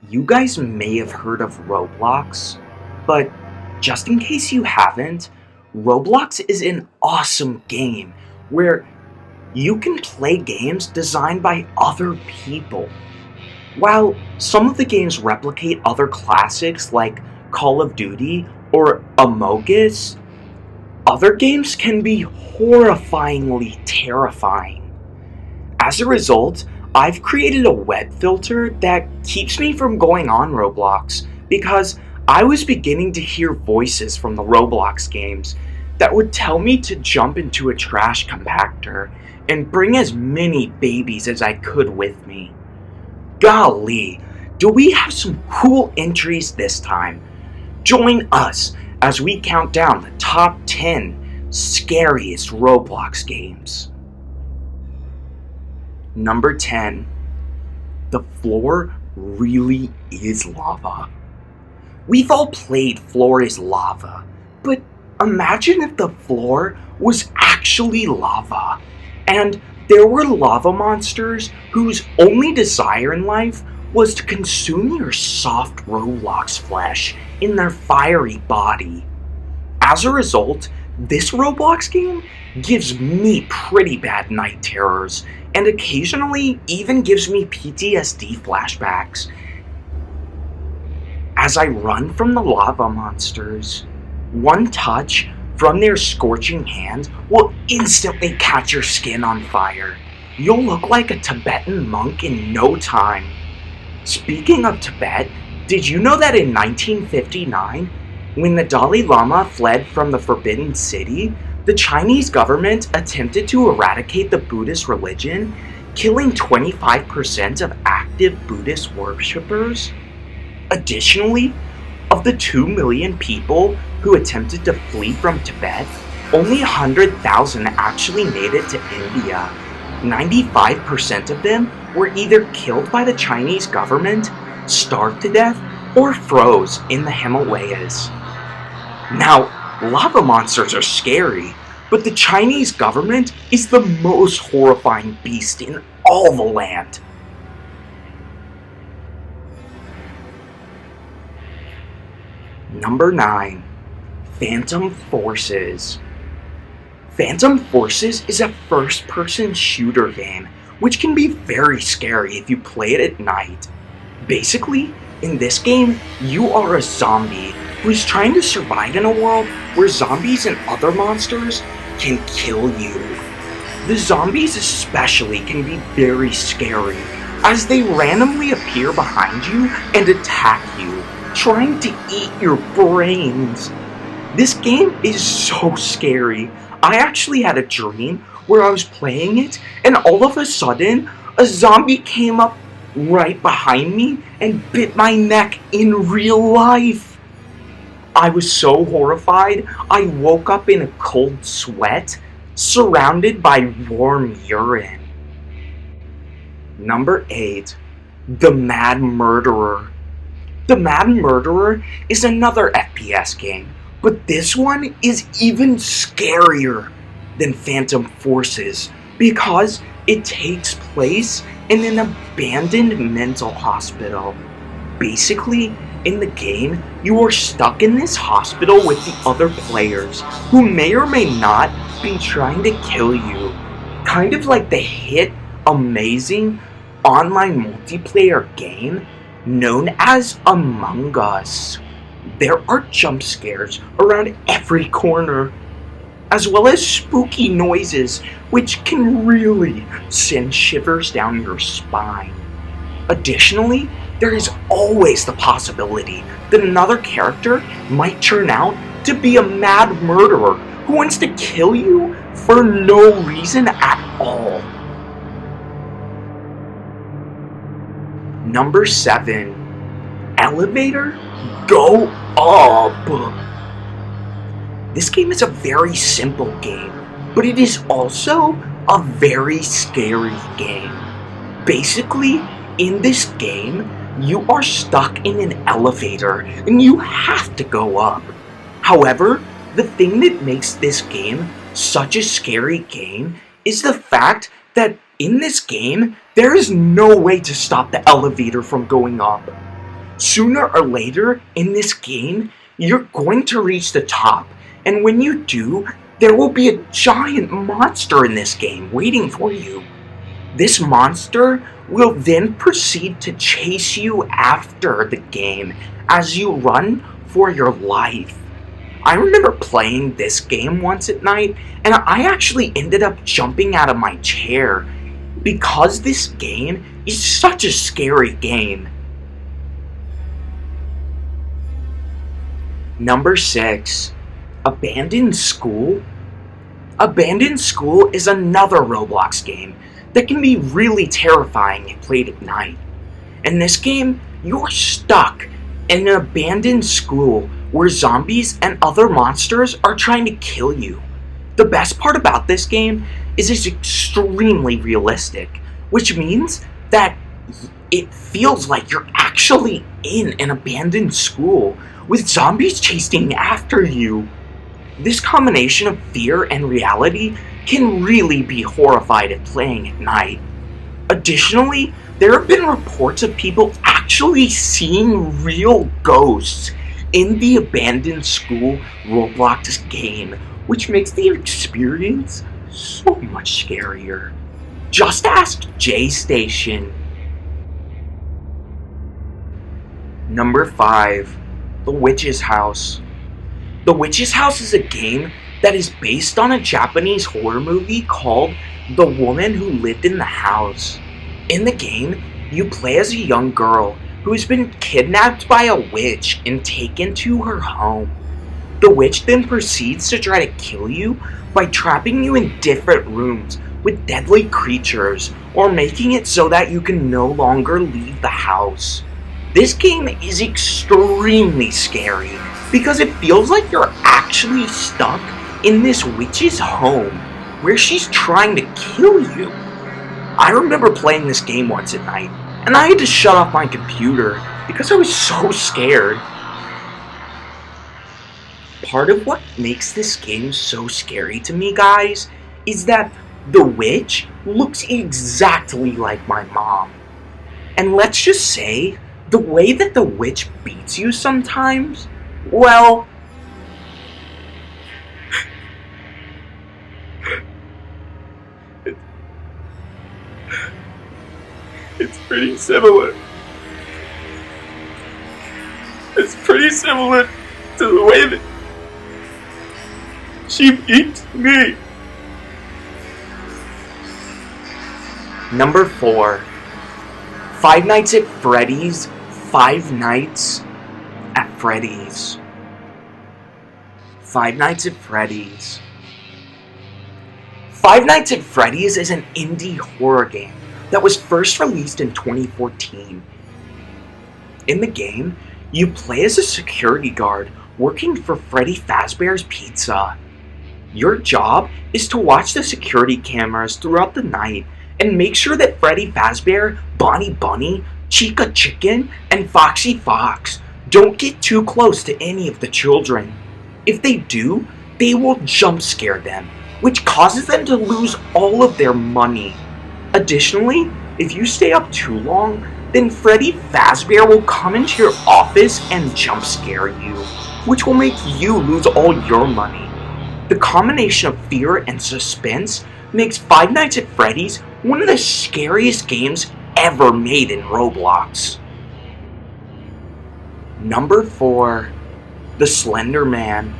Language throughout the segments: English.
You guys may have heard of Roblox, but just in case you haven't, Roblox is an awesome game where you can play games designed by other people. While some of the games replicate other classics like Call of Duty or Among Us, other games can be horrifyingly terrifying. As a result, I've created a web filter that keeps me from going on Roblox because I was beginning to hear voices from the Roblox games that would tell me to jump into a trash compactor and bring as many babies as I could with me. Golly, do we have some cool entries this time? Join us as we count down the top 10 scariest Roblox games. Number 10. The floor really is lava. We've all played Floor is Lava, but imagine if the floor was actually lava, and there were lava monsters whose only desire in life was to consume your soft Roblox flesh in their fiery body. As a result, this Roblox game gives me pretty bad night terrors, and occasionally even gives me PTSD flashbacks. As I run from the lava monsters, one touch from their scorching hands will instantly catch your skin on fire. You'll look like a Tibetan monk in no time. Speaking of Tibet, did you know that in 1959, when the Dalai Lama fled from the Forbidden City, the Chinese government attempted to eradicate the Buddhist religion, killing 25% of active Buddhist worshippers? Additionally, of the 2 million people who attempted to flee from Tibet, only 100,000 actually made it to India. 95% of them were either killed by the Chinese government, starved to death, or froze in the Himalayas. Now, lava monsters are scary, but the Chinese government is the most horrifying beast in all the land. Number 9. Phantom Forces. Phantom Forces is a first-person shooter game, which can be very scary if you play it at night. Basically, in this game, you are a zombie who's trying to survive in a world where zombies and other monsters can kill you. The zombies especially can be very scary, as they randomly appear behind you and attack you, trying to eat your brains. This game is so scary. I actually had a dream where I was playing it, and all of a sudden, a zombie came up right behind me and bit my neck in real life. I was so horrified, I woke up in a cold sweat, surrounded by warm urine. Number 8. The Mad Murderer. The Mad Murderer is another FPS game, but this one is even scarier than Phantom Forces because it takes place in an abandoned mental hospital. Basically, in the game, you are stuck in this hospital with the other players who may or may not be trying to kill you. Kind of like the hit, amazing online multiplayer game known as Among Us. There are jump scares around every corner, as well as spooky noises which can really send shivers down your spine. Additionally, there is always the possibility that another character might turn out to be a mad murderer who wants to kill you for no reason at all. Number 7. Elevator, go up! This game is a very simple game, but it is also a very scary game. Basically, in this game, you are stuck in an elevator and you have to go up. However, the thing that makes this game such a scary game is the fact that in this game, there is no way to stop the elevator from going up. Sooner or later in this game, you're going to reach the top, and when you do, there will be a giant monster in this game waiting for you. This monster will then proceed to chase you after the game as you run for your life. I remember playing this game once at night, and I actually ended up jumping out of my chair because this game is such a scary game. Number 6. Abandoned School. Abandoned School is another Roblox game that can be really terrifying if played at night. In this game, you're stuck in an abandoned school where zombies and other monsters are trying to kill you. The best part about this game is it's extremely realistic, which means that it feels like you're actually in an abandoned school with zombies chasing after you. This combination of fear and reality can really be horrified at playing at night. Additionally, there have been reports of people actually seeing real ghosts in the abandoned school Roblox game, which makes the experience so much scarier. Just ask J Station. Number 5. The Witch's House. The Witch's House is a game that is based on a Japanese horror movie called The Woman Who Lived in the House. In the game, you play as a young girl who has been kidnapped by a witch and taken to her home. The witch then proceeds to try to kill you by trapping you in different rooms with deadly creatures or making it so that you can no longer leave the house. This game is extremely scary because it feels like you're actually stuck in this witch's home where she's trying to kill you. I remember playing this game once at night, and I had to shut off my computer because I was so scared. Part of what makes this game so scary to me, guys, is that the witch looks exactly like my mom. And let's just say, the way that the witch beats you sometimes, well, it's pretty similar. It's pretty similar to the way that she beats me. Number 4. Five Nights at Freddy's. Five Nights at Freddy's. Five Nights at Freddy's. Five Nights at Freddy's is an indie horror game that was first released in 2014. In the game, you play as a security guard working for Freddy Fazbear's Pizza. Your job is to watch the security cameras throughout the night and make sure that Freddy Fazbear, Bonnie Bunny, Chica Chicken, and Foxy Fox don't get too close to any of the children. If they do, they will jump scare them, which causes them to lose all of their money. Additionally, if you stay up too long, then Freddy Fazbear will come into your office and jump scare you, which will make you lose all your money. The combination of fear and suspense makes Five Nights at Freddy's one of the scariest games ever made in Roblox. Number 4. The Slenderman.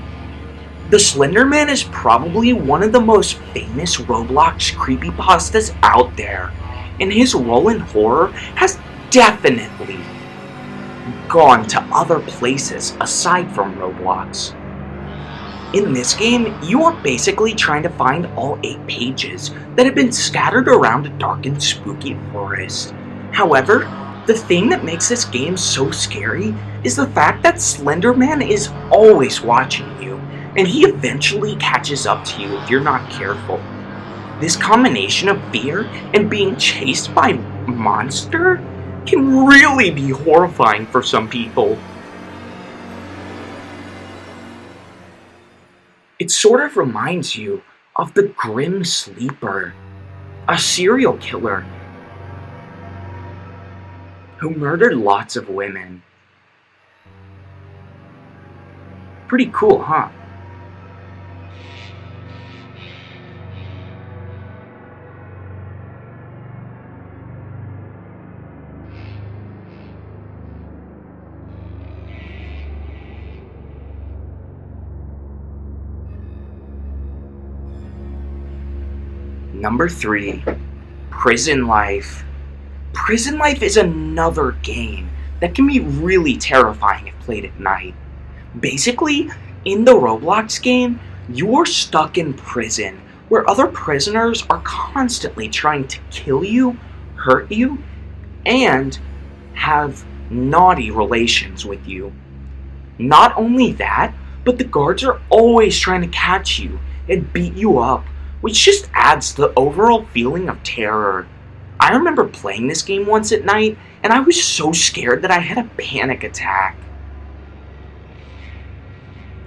The Slenderman is probably one of the most famous Roblox creepypastas out there, and his role in horror has definitely gone to other places aside from Roblox. In this game, you are basically trying to find all 8 pages that have been scattered around a dark and spooky forest. However, the thing that makes this game so scary is the fact that Slenderman is always watching you, and he eventually catches up to you if you're not careful. This combination of fear and being chased by a monster can really be horrifying for some people. It sort of reminds you of the Grim Sleeper, a serial killer who murdered lots of women Pretty cool, huh? Number 3, Prison Life. Prison Life is another game that can be really terrifying if played at night. Basically, in the Roblox game, you're stuck in prison where other prisoners are constantly trying to kill you, hurt you, and have naughty relations with you. Not only that, but the guards are always trying to catch you and beat you up, which just adds to the overall feeling of terror. I remember playing this game once at night, and I was so scared that I had a panic attack.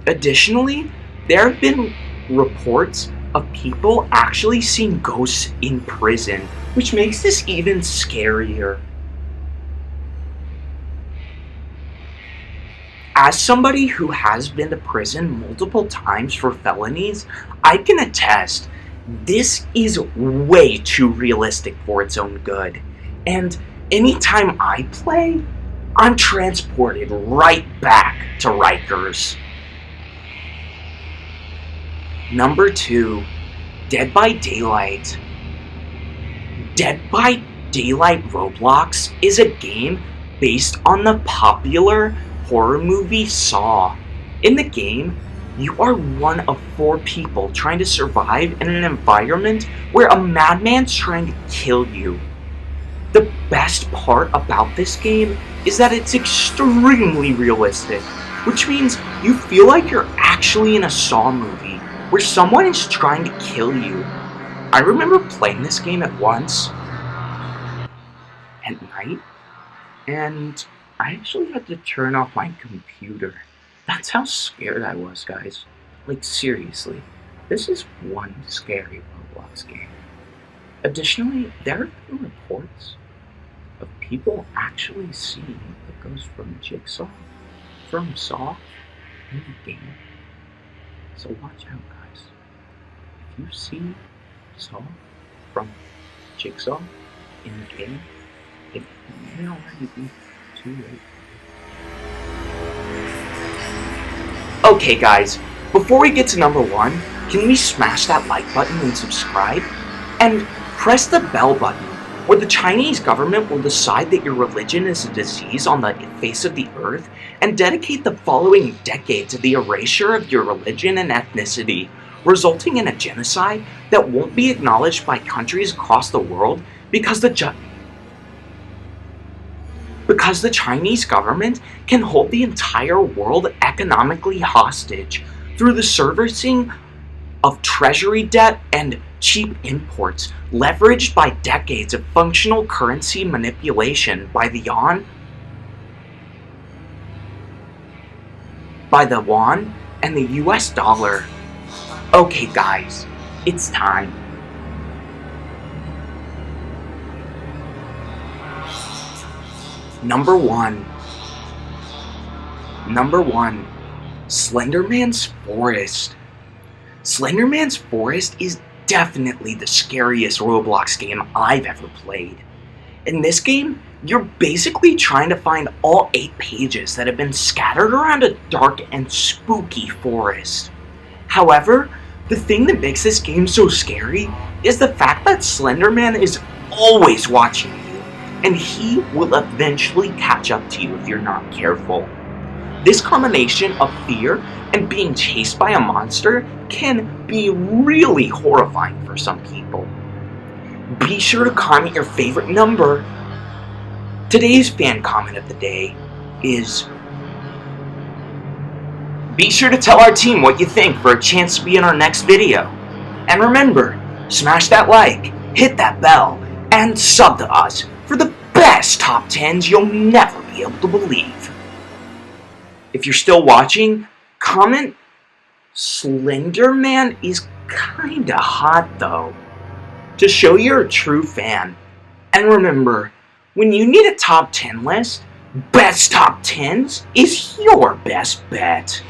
Additionally, there have been reports of people actually seeing ghosts in prison, which makes this even scarier. As somebody who has been to prison multiple times for felonies, I can attest this is way too realistic for its own good. And anytime I play, I'm transported right back to Rikers. Number 2, Dead by Daylight. Dead by Daylight Roblox is a game based on the popular horror movie Saw. In the game, you are one of 4 people trying to survive in an environment where a madman's trying to kill you. The best part about this game is that it's extremely realistic, which means you feel like you're actually in a Saw movie where someone is trying to kill you. I remember playing this game once at night, and I actually had to turn off my computer. That's how scared I was, guys. Like, seriously, this is one scary Roblox game. Additionally, there have been reports of people actually seeing the ghost from Jigsaw, from Saw, in the game. So watch out, guys. If you see Saw from Jigsaw in the game, it may already be too late. Okay guys, before we get to number 1, can we smash that like button and subscribe? And press the bell button, or the Chinese government will decide that your religion is a disease on the face of the earth and dedicate the following decade to the erasure of your religion and ethnicity, resulting in a genocide that won't be acknowledged by countries across the world because the Chinese government can hold the entire world economically hostage through the servicing of treasury debt and cheap imports, leveraged by decades of functional currency manipulation by the yuan and the US dollar. Okay guys, it's time. Number 1, Slendermans Forest. Slendermans Forest is definitely the scariest Roblox game I've ever played. In this game, you're basically trying to find all 8 pages that have been scattered around a dark and spooky forest. However, the thing that makes this game so scary is the fact that Slenderman is always watching you, and he will eventually catch up to you if you're not careful. This combination of fear and being chased by a monster can be really horrifying for some people. Be sure to comment your favorite number. Today's fan comment of the day is: be sure to tell our team what you think for a chance to be in our next video. And remember, smash that like, hit that bell, and sub to us for the best top 10s you'll never be able to believe. If you're still watching, comment Slenderman is kinda hot though, to show you're a true fan. And remember, when you need a top 10 list, best top 10s is your best bet.